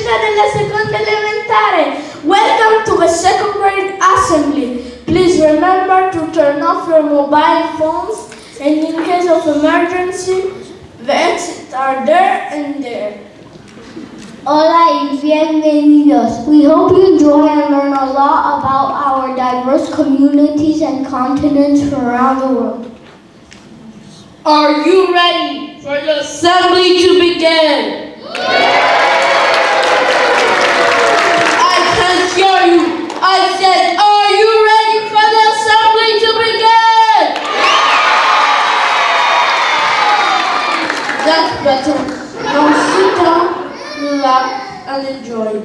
all'università della seconda elementare. Welcome to the second grade assembly. Please remember to turn off your mobile phones, and in case of emergency, the exits are there and there. Hola y bienvenidos. We hope you enjoy and learn a lot about our diverse communities and continents from around the world. Are you ready for the assembly to begin? I can't hear you. I said, are you ready for the assembly to begin? That's better. Now sit down, relax, and enjoy.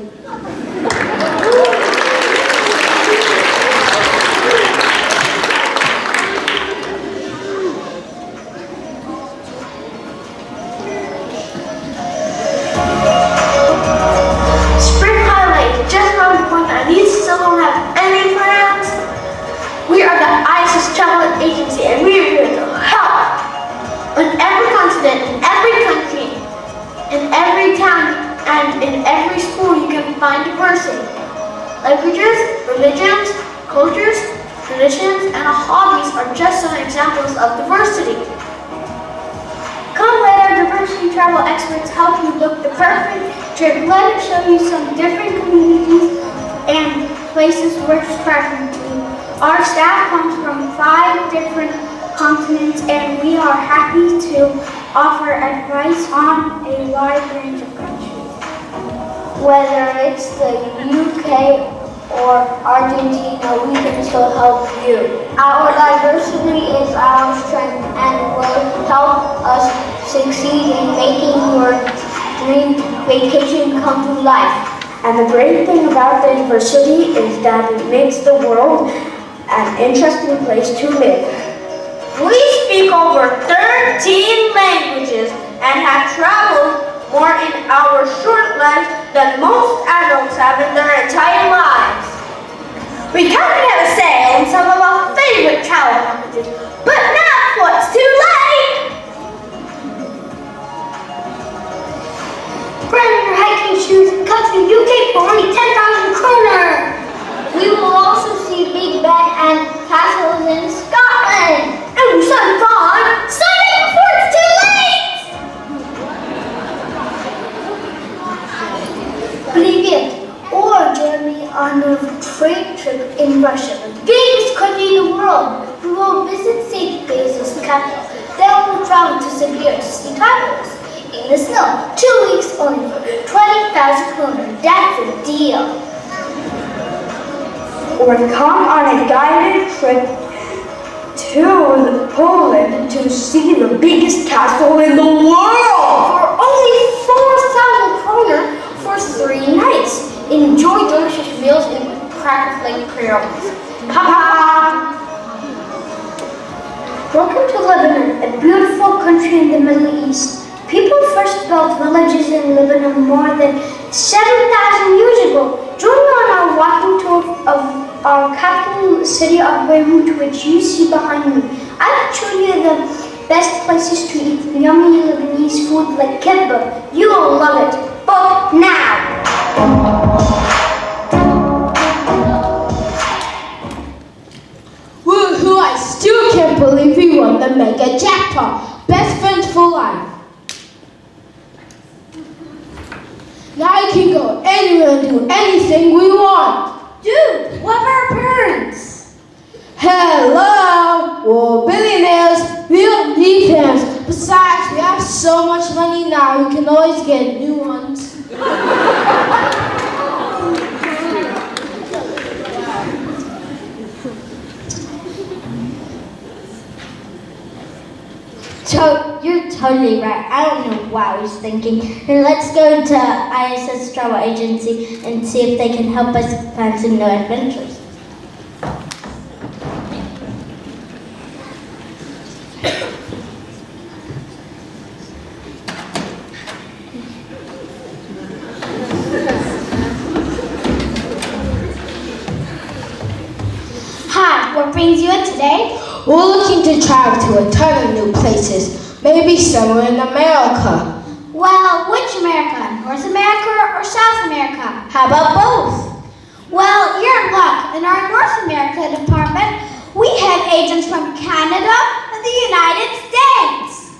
Spring holidays just around the corner, and you still don't have any plans? We are the ISIS Travel Agency, and we are here to help. On every continent, in every country, in every town, and in every school, you can find diversity. Languages, religions, cultures, traditions, and hobbies are just some examples of diversity. Come let our diversity travel experts help you book the perfect trip. Let us show you some different communities and places worth traveling to. Our staff comes from 5 different continents, and we are happy to offer advice on a wide range of countries. Whether it's the UK or Argentina, we can still help you. Our diversity is our strength and will help us succeed in making your dream vacation come to life. And the great thing about the diversity is that it makes the world an interesting place to live. We speak over 13 languages and have traveled more in our short lives than most adults have in their entire lives. We currently have a sale on some of our favorite travel packages, but now what's too late? Bring your hiking shoes and come to the UK for only 10,000 kroner. We will also see Big Ben and castles in Scotland. Oh, some fun! Sign up before it's too late! Привет! Or join me on a trade trip in Russia, the biggest country in the world. We will visit St. Basil's capital. Then we'll travel to Siberia to see tigers in the snow. 2 weeks only for 20,000 kroner. That's a deal. Or come on a guided trip to Poland to see the biggest castle in the world For only 4,000 kroner for 3 nights. Enjoy delicious meals and cracker flake pearls. Welcome to Lebanon, a beautiful country in the Middle East. People first built villages in Lebanon more than 7,000 years ago. Join me on our walking tour of our capital city of Beirut, which you see behind me. I will show you the best places to eat yummy Lebanese food like kibbeh. You will love it. Book now! Woohoo, I still can't believe we won the mega jackpot. Best friends for life. Now we can go anywhere and do anything we want. Dude, what about our parents? Hello, we're billionaires. We don't need parents. Besides, we have so much money now, we can always get new ones. You're totally right. I don't know what I was thinking. And let's go to ISS Travel Agency and see if they can help us plan some new adventures. Hi, what brings you in today? We're looking to travel to a ton of new places, maybe somewhere in America. Well, which America? North America or South America? How about both? Well, you're in luck. In our North America department, we have agents from Canada and the United States.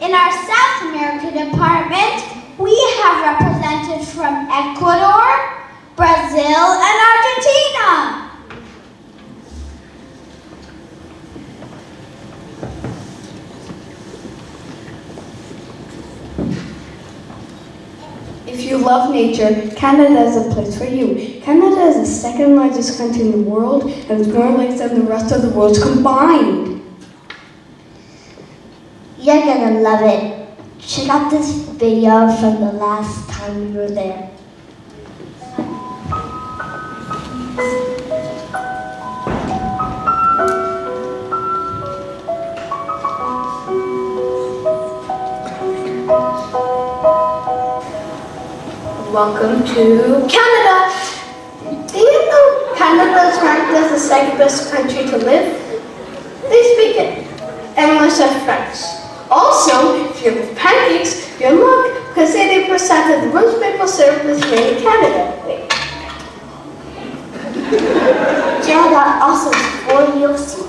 In our South America department, we have representatives from Ecuador, Brazil, and Argentina. If you love nature, Canada is a place for you. Canada is the second largest country in the world and has more lakes than the rest of the world combined. You're gonna love it. Check out this video from the last time we were there. Welcome to Canada. Do you know Canada is ranked as the second best country to live? They speak English and French. Also, if you love pancakes, you're in luck because 80% of the world's maple syrup is made in Canada. Wait. Canada also has 4 UFC.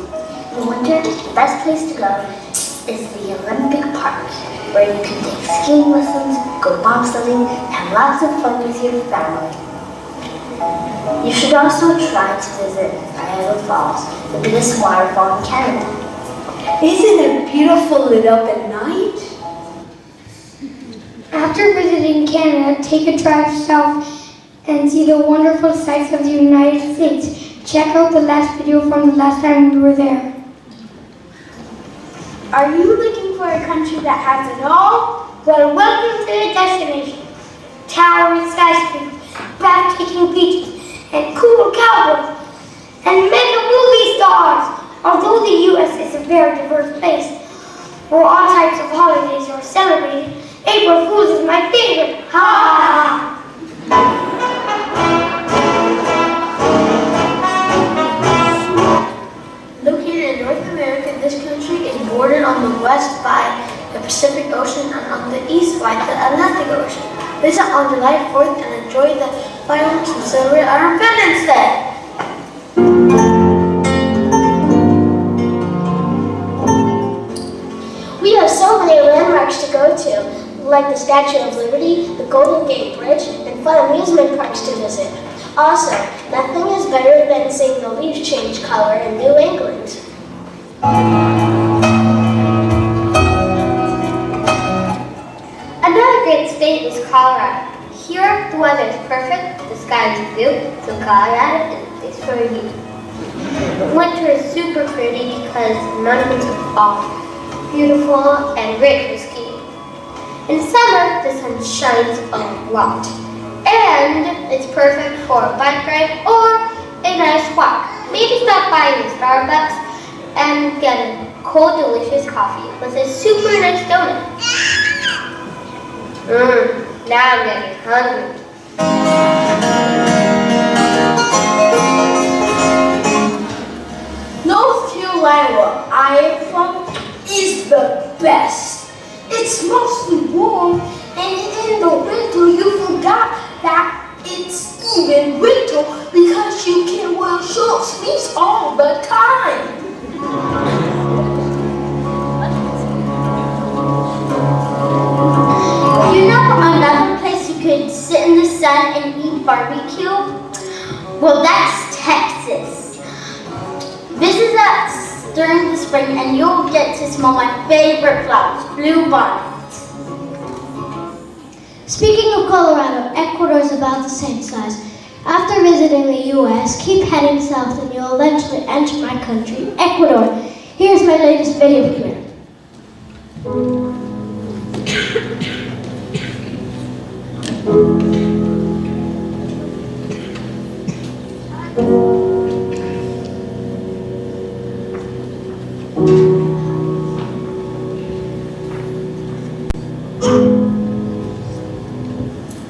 In winter, the best place to go is the Olympic Park, where you can take skiing lessons, go bobsledding, and have lots of fun with your family. You should also try to visit Niagara Falls, the biggest waterfall in Canada. Isn't it beautiful lit up at night? After visiting Canada, take a drive south and see the wonderful sights of the United States. Check out the last video from the last time we were there. Are you looking for a country that has it all? Well, welcome to the destination. Towering skyscrapers, breathtaking beaches, and cool cowboys, and mega movie stars. Although the U.S. is a very diverse place, where all types of holidays are celebrated, April Fool's is my favorite. Ha ha ha! Located in North America, this country is bordered on the west by the Pacific Ocean and on the east by the Atlantic Ocean. Visit on July 4th and enjoy the fireworks and celebrate our Independence Day. We have so many landmarks to go to, like the Statue of Liberty, the Golden Gate Bridge, and fun amusement parks to visit. Also, nothing is better than seeing the leaves change color in New England. Another great state is Colorado. Here, the weather is perfect, the sky is blue, so Colorado is a place for you. Winter is super pretty because the mountains are beautiful and great for skiing. In summer, the sun shines a lot, and it's perfect for a bike ride or a nice walk. Maybe stop by in Starbucks and get a cold, delicious coffee with a super nice donut. Now I'm getting hungry. North Carolina, I am from, is the best. It's mostly warm, and in the winter you forgot that it's even winter because you can wear short sleeves all the time. You know another place you could sit in the sun and eat barbecue? Well, that's Texas. Visit us during the spring and you'll get to smell my favorite flowers, bluebonnets. Speaking of Colorado, Ecuador is about the same size. After visiting the U.S., keep heading south and you'll eventually enter my country, Ecuador. Here's my latest video here.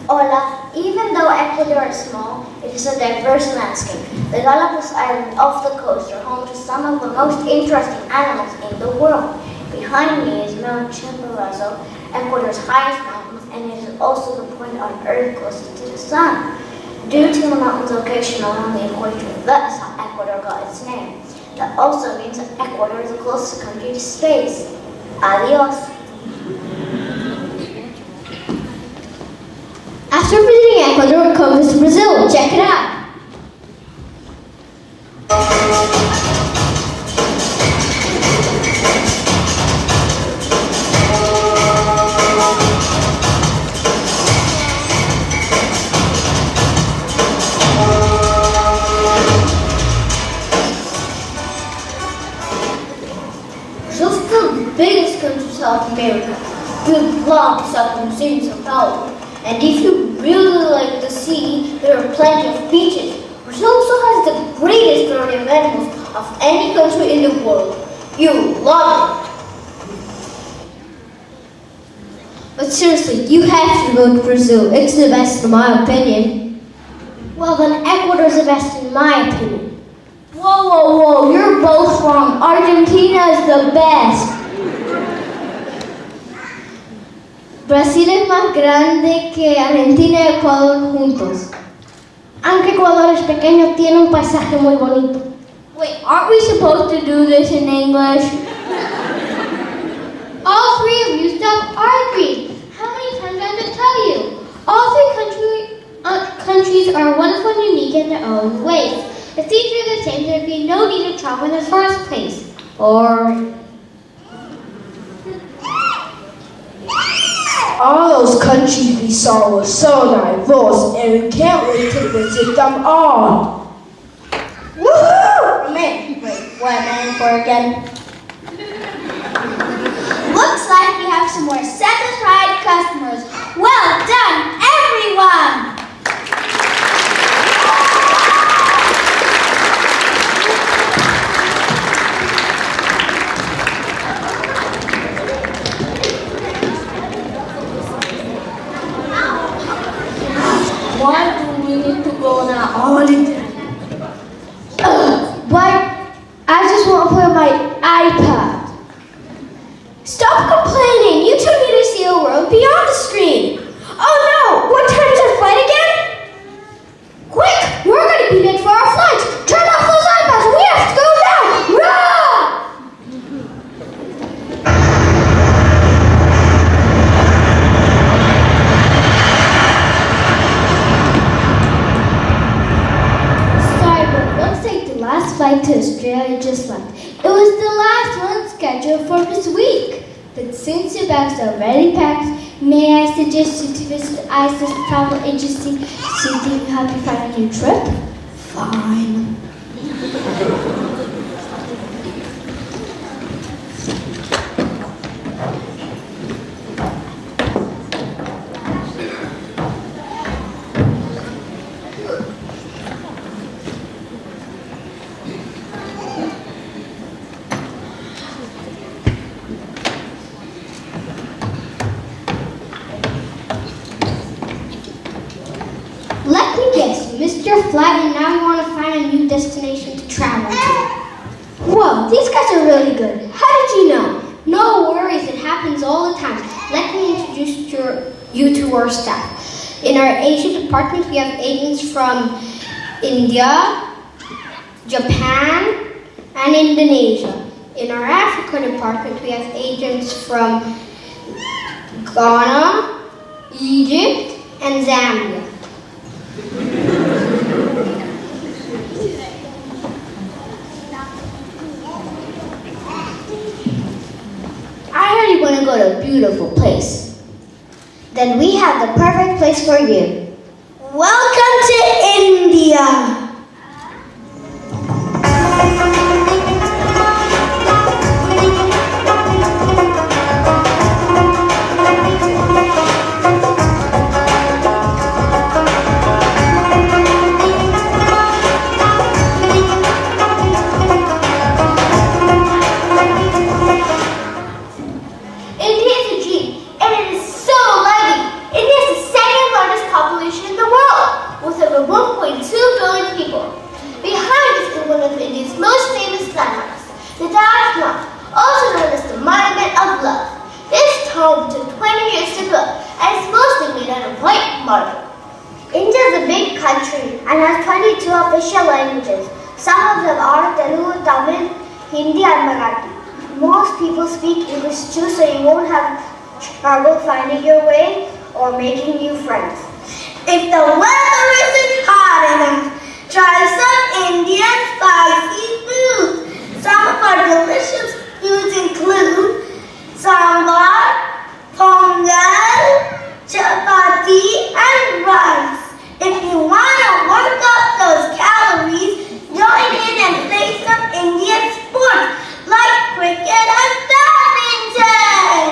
Hola, even though Ecuador is small, it is a diverse landscape. The Galapagos Islands off the coast are home to some of the most interesting animals in the world. Behind me is Mount Chimborazo, Ecuador's highest mountain with and it is also the point on Earth closest to the sun. Due to the mountain's location along the equator, that's how Ecuador got its name. That also means that Ecuador is the closest country to space. Adios. After visiting Ecuador, come visit Brazil. Check it out. Brazil's still the biggest country in South America. Good luck south from St. Sao Paulo. And if you really like the sea, there are plenty of beaches. Brazil also has the greatest variety of animals of any country in the world. You love it. But seriously, you have to go to Brazil. It's the best in my opinion. Well, then Ecuador's the best in my opinion. Whoa, whoa, whoa, you're both wrong. Argentina is the best. Brasil es más grande que Argentina y Ecuador juntos. Aunque Ecuador es pequeño, tiene un paisaje muy bonito. Wait, aren't we supposed to do this in English? All three of you stop arguing. How many times do I have to tell you? All three countries are wonderful and unique in their own ways. If these were the same, there'd be no need to travel in the first place. Or All those countries we saw were so diverse, and we can't wait to visit them all. Woohoo! wait, what am I in for again? Looks like we have some more satisfied customers. Well done, everyone! Why do we need to go on a holiday? But I just want to play on my iPad. Stop complaining! You two need to see a world beyond the screen. Oh no! What time is our flight again? Quick! We're going to be late for our flight! Turn off those iPads! We have to go now! Run! Sorry, but looks like the last flight to Australia just left. It was the last one scheduled for this week. But since your bags are already packed, may I suggest you to visit ISIS Travel Agency to see if they can help you find a new trip? Fine. Let me guess, you missed your flight and now you want to find a new destination to travel to. Whoa, these guys are really good. How did you know? No worries, it happens all the time. Let me introduce you to our staff. In our Asia department, we have agents from India, Japan, and Indonesia. In our Africa department, we have agents from Ghana, Egypt, and Zambia. I heard you want to go to a beautiful place. Then we have the perfect place for you. Welcome to India! India is a dream, and it is so lively. India is the second largest population in the world, with over 1.2 billion Emirati. Most people speak English too, so you won't have trouble finding your way or making new friends. If the weather isn't hot enough, try some Indian spicy food. Some of our delicious foods include sambar, pongal, chapati, and rice. If you want to work up those calories, join in and play some Indian sports like cricket and badminton.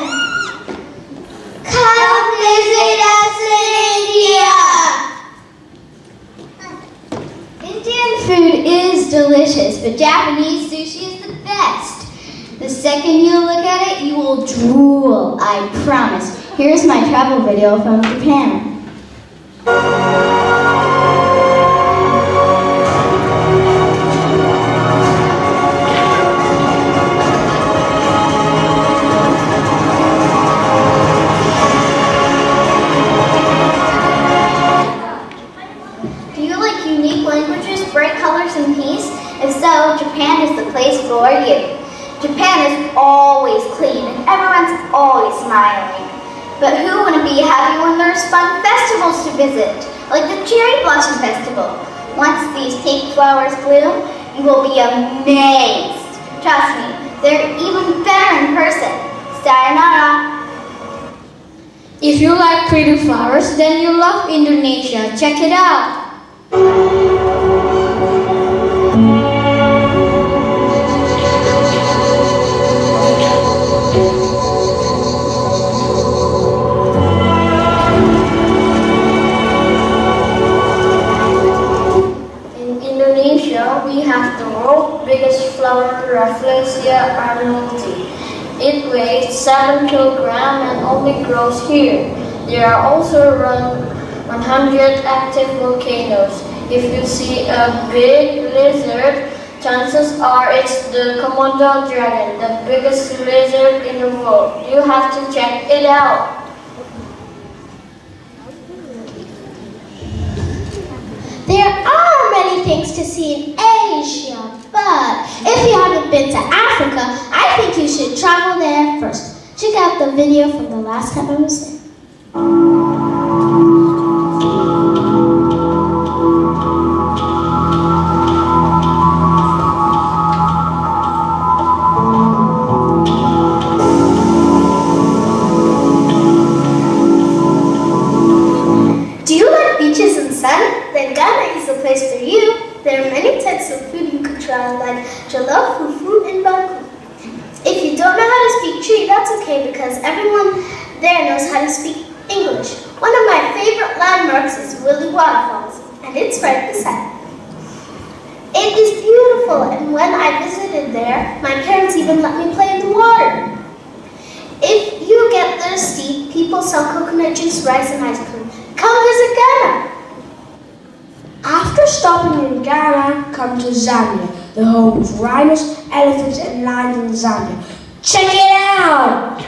Come visit us in India! Indian food is delicious, but Japanese sushi is the best. The second you look at it, you will drool, I promise. Here's my travel video from Japan. Do you like unique languages, bright colors, and peace? If so, Japan is the place for you. Japan is always clean and everyone's always smiling. But who wouldn't be happy when there's fun festivals to visit, like the Cherry Blossom Festival? Once these pink flowers bloom, you will be amazed. Trust me, they're even better in person. Sayonara. If you like pretty flowers, then you love Indonesia. Check it out. In Indonesia, we have the world's biggest flower, Rafflesia arnoldii. It weighs 7 kilograms and only grows here. There are also around 100 active volcanoes. If you see a big lizard, chances are it's the Komodo dragon, the biggest lizard in the world. You have to check it out. There are many things to see in Asia, but if you haven't been to Africa, I think you should travel there first. Check out the video from the last time I was there. Do you like beaches and sun? Then Ghana is the place for you. There are many types of food you could try, like jollof, fufu, and baku. If you don't know how to speak Tree, that's okay because everyone there knows how to speak English. One of my favorite landmarks is Willy Waterfalls, and it's right beside. It is beautiful, and when I visited there, my parents even let me play in the water. If you get thirsty, people sell coconut juice, rice, and ice cream. Come visit Ghana. After stopping in Ghana, come to Zambia, the home of rhinos, elephants, and lions in Zambia. Check it out!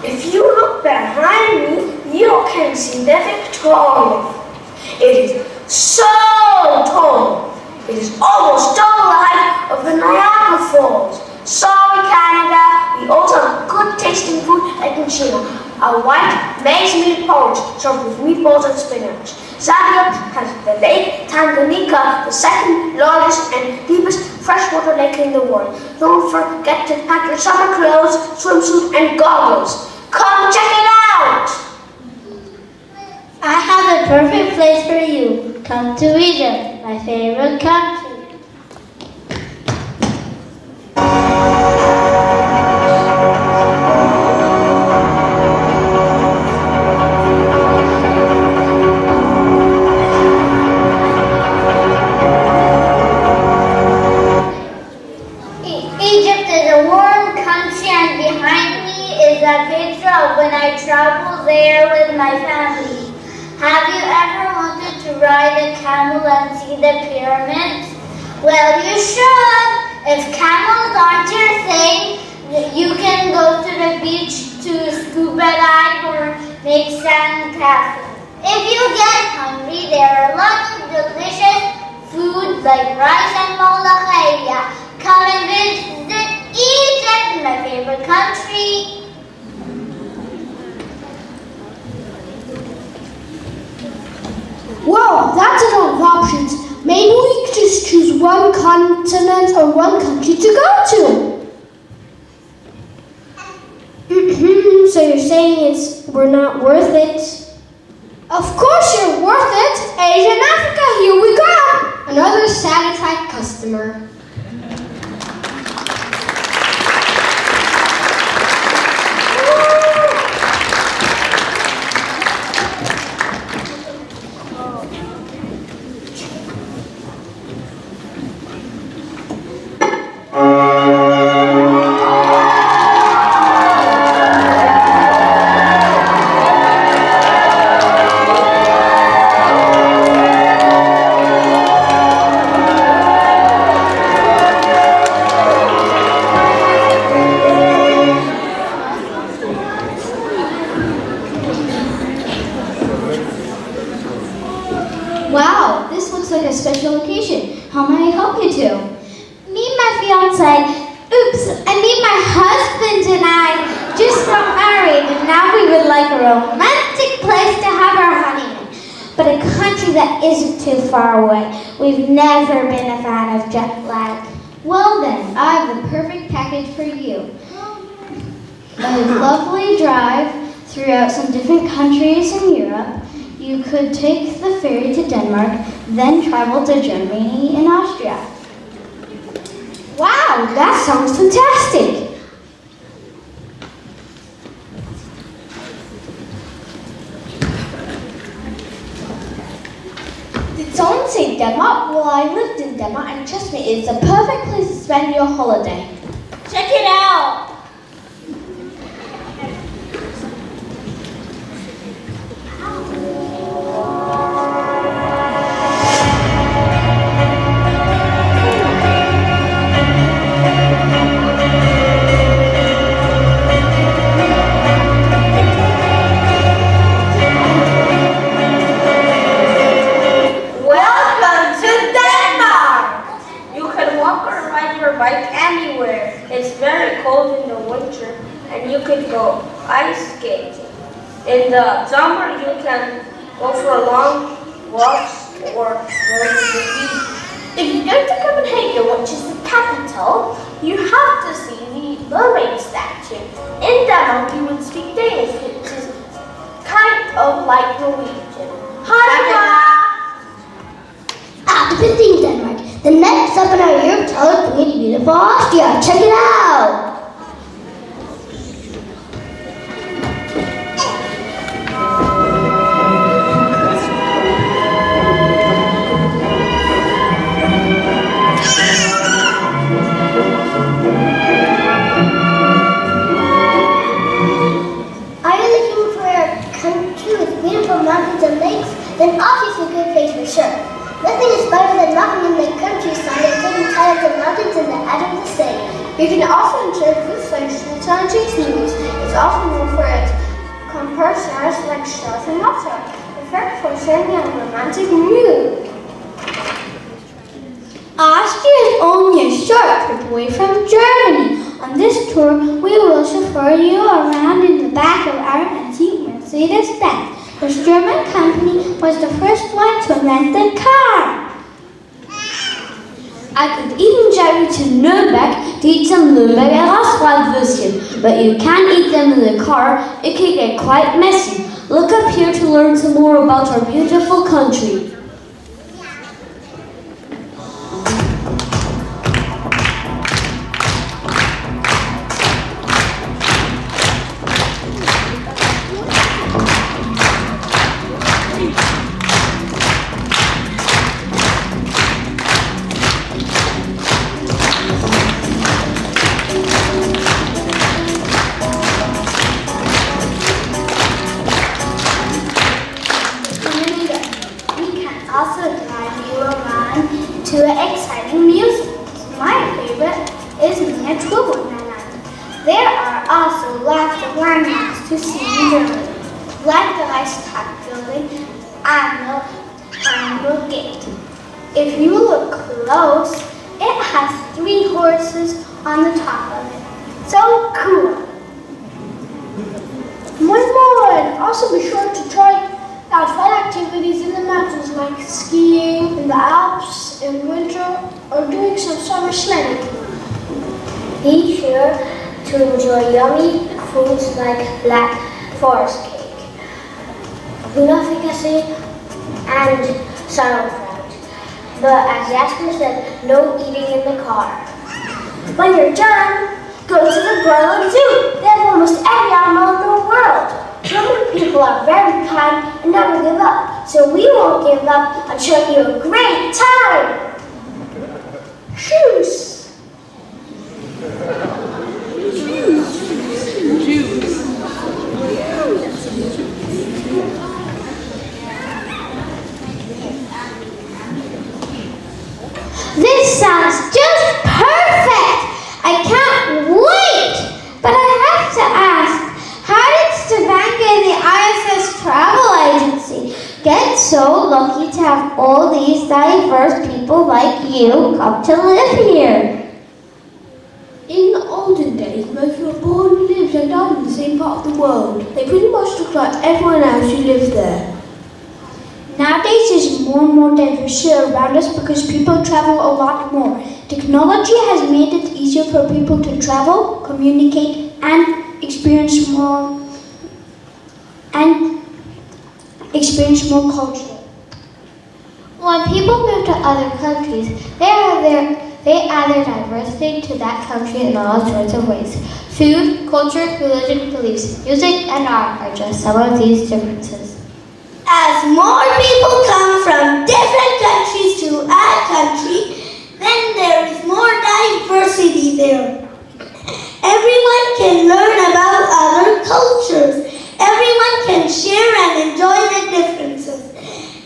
If you look behind me, you can see the Victoria. It is so tall. It is almost double the height of the Niagara Falls. Sorry, Canada. We also have good tasting food like in Chile. A white maize meal porridge served with meatballs and spinach. Zambia has the Lake Tanganyika, the second largest and deepest freshwater lake in the world. Don't forget to pack your summer clothes, swimsuit, and goggles. Come check it out! I have a perfect place for you. Come to Egypt, my favorite country. Egypt is a warm country, and behind me is a picture of when I traveled there with my family. Have you ever wanted to ride a camel and see the pyramids? Well, you should. If camels aren't your thing, you can go to the beach to scuba dive or make sand castles. If you get hungry, there are lots of delicious food like rice and molokaya. Come and visit Egypt, my favorite country. Wow, that's a lot of options. Maybe we could just choose one continent or one country to go to. So you're saying we're not worth it? Of course you're worth it. Asia and Africa, here we go. Another satisfied customer. Wow, this looks like a special occasion. How may I help you two? Me and my fiance, my husband and I just got married and now we would like a romantic place to have our honeymoon. But a country that isn't too far away. We've never been a fan of jet lag. Well then, I have the perfect package for you. A lovely drive throughout some different countries in Europe. You could take the ferry to Denmark, then travel to Germany and Austria. Wow, that sounds fantastic. Did someone say Denmark? Well, I lived in Denmark and trust me, it's a perfect place to spend your holiday. Check it out! Bike anywhere. It's very cold in the winter and you could go ice skating. In the summer you can go for long walks or go to the beach. If you go to Copenhagen, which is the capital, you have to see the mermaid statue. In Denmark you would speak Danish, which is kind of like Norwegian. Hi! After visiting Denmark, the next stop on our Europe tour is going to beautiful Austria. Check it out! Are you looking for a country with beautiful mountains and lakes? Then Austria's a good place for sure. Nothing is better than walking in the countryside and taking time of the mountains and the edge of the sea. You can also enjoy foods like schnitzel and cheese noodles. It's also known for its composers like shells and water, perfect for sharing a romantic mood. Austria is only a short trip away from Germany. On this tour, we will chauffeur you around in the back of our antique Mercedes-Benz. This German company was the first one to invent the car. I could even drive you to Nuremberg to eat some Nuremberger Rostbratwürstchen, but you can't eat them in the car. It can get quite messy. Look up here to learn some more about our beautiful country. the landmarks to see in Germany, like the Reichstag building and the Triangle Gate. If you look close, it has 3 horses on the top of it. So cool! One more, and also be sure to try out fun activities in the mountains like skiing in the Alps in winter or doing some summer sledding. Be sure to enjoy yummy foods like black forest cake, Hühnerfrikassee, and sauerkraut. But as Jasper said, no eating in the car. When you're done, go to the Berlin Zoo. They have almost every animal in the world. German people are very kind and never give up, so we won't give up and show you a great time. Tschüss. This sounds just perfect! I can't wait! But I have to ask, how did Stavanger and the ISS Travel Agency get so lucky to have all these diverse people like you come to live here? In the olden days, most were born, lived and died in the same part of the world. They pretty much look like everyone else who lives there. Nowadays, there's more and more diversity around us because people travel a lot more. Technology has made it easier for people to travel, communicate, and experience more culture. When people move to other countries, they add their diversity to that country in all sorts of ways. Food, culture, religion, beliefs, music, and art are just some of these differences. As more people come from different countries to our country, then there is more diversity there. Everyone can learn about other cultures. Everyone can share and enjoy the differences.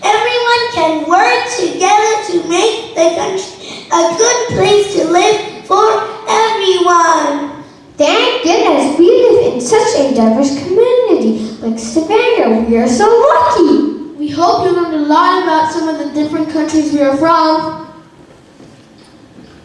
Everyone can work together to make the country a good place to live for everyone. Thank goodness we live in such a diverse community like Stavanger. We are so lucky. We hope you learned a lot about some of the different countries we are from.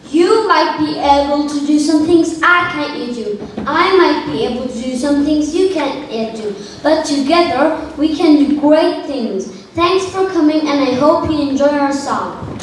You might be able to do some things I can't yet do. I might be able to do some things you can't yet do. But together, we can do great things. Thanks for coming, and I hope you enjoy our song.